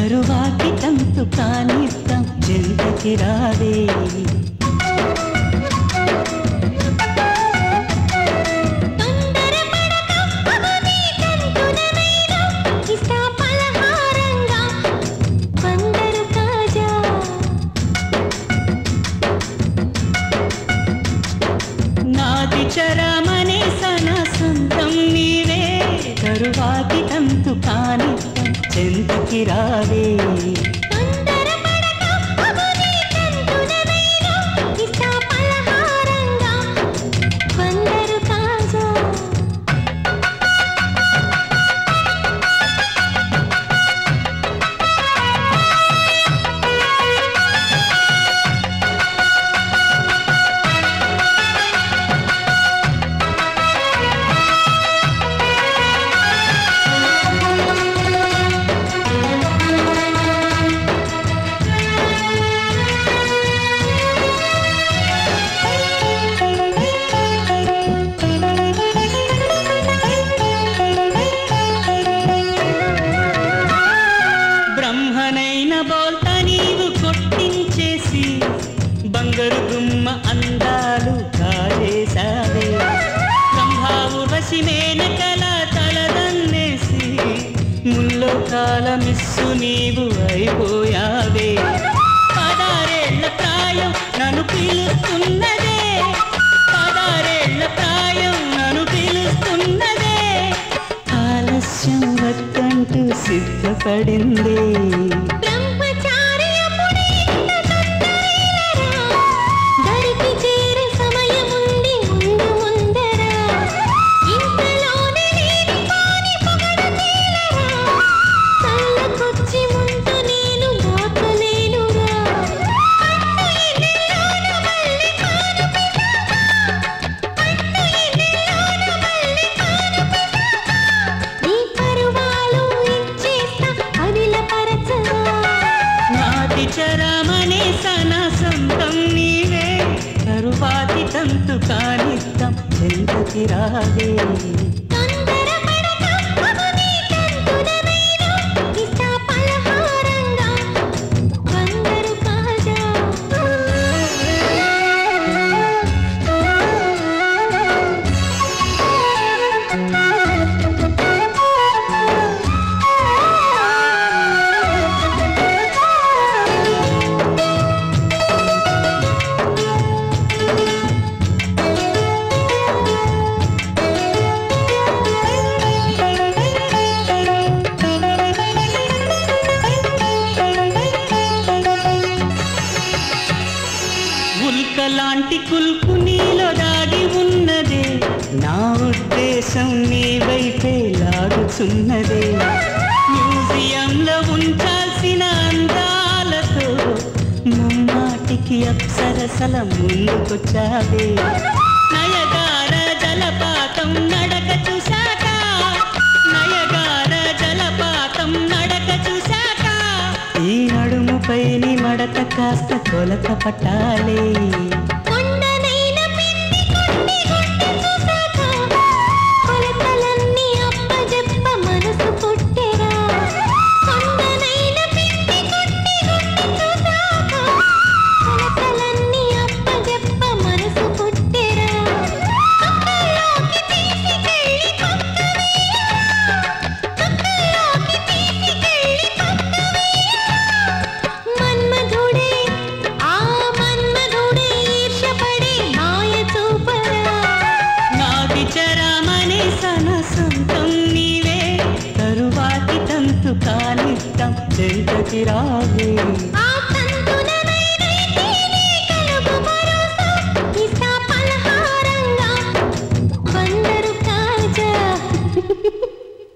తరువాకి తంతు కానిద్దాం చెంతకి రావే నాది చరమనే సన సొంతం నీవే తరువాకి తంతు కానిద్దాం చెంతకి రావే బ్రహ్మనైన బోల్తా నీవు కొట్టించేసి బంగారు గుమ్మ అందాలు కాజేసావే బ్రహ్మావు రసి మేనకల తలదన్నేసి ముల్లో కాలమిస్సు నీవు అయిపోయావే 16 ఏళ్ల ప్రాయం నన్ను పిలుస్తున్నదే 16 ఏళ్ల ప్రాయం నన్ను పిలుస్తున్నదే ఆలస్యం వద్దంటూ సిద్ధపడిందే చరమనే సన సొంతం నీవే తరువాతి తంతు కానిద్దాం చెంతకి రావే ఉల్కలాంటి కుల్కు నీలో దాగి ఉన్నదే నా ఉద్దేశం నీ వైపే లాగుచున్నదే మ్యూజియంలో ఉంచాల్సిన అందాలతో ముమ్మాటికి అప్సరసల ముందుకొచ్చావే నయగార జలపాతం నడక చూశాక నయగార జలపాతం నడక చూశాక ఈ నడుముపై నీ మడత కాస్త కొలత పట్టాలే సొంతం నీవే తరువాతి తంతు కానిద్దాం చెంతకి రావే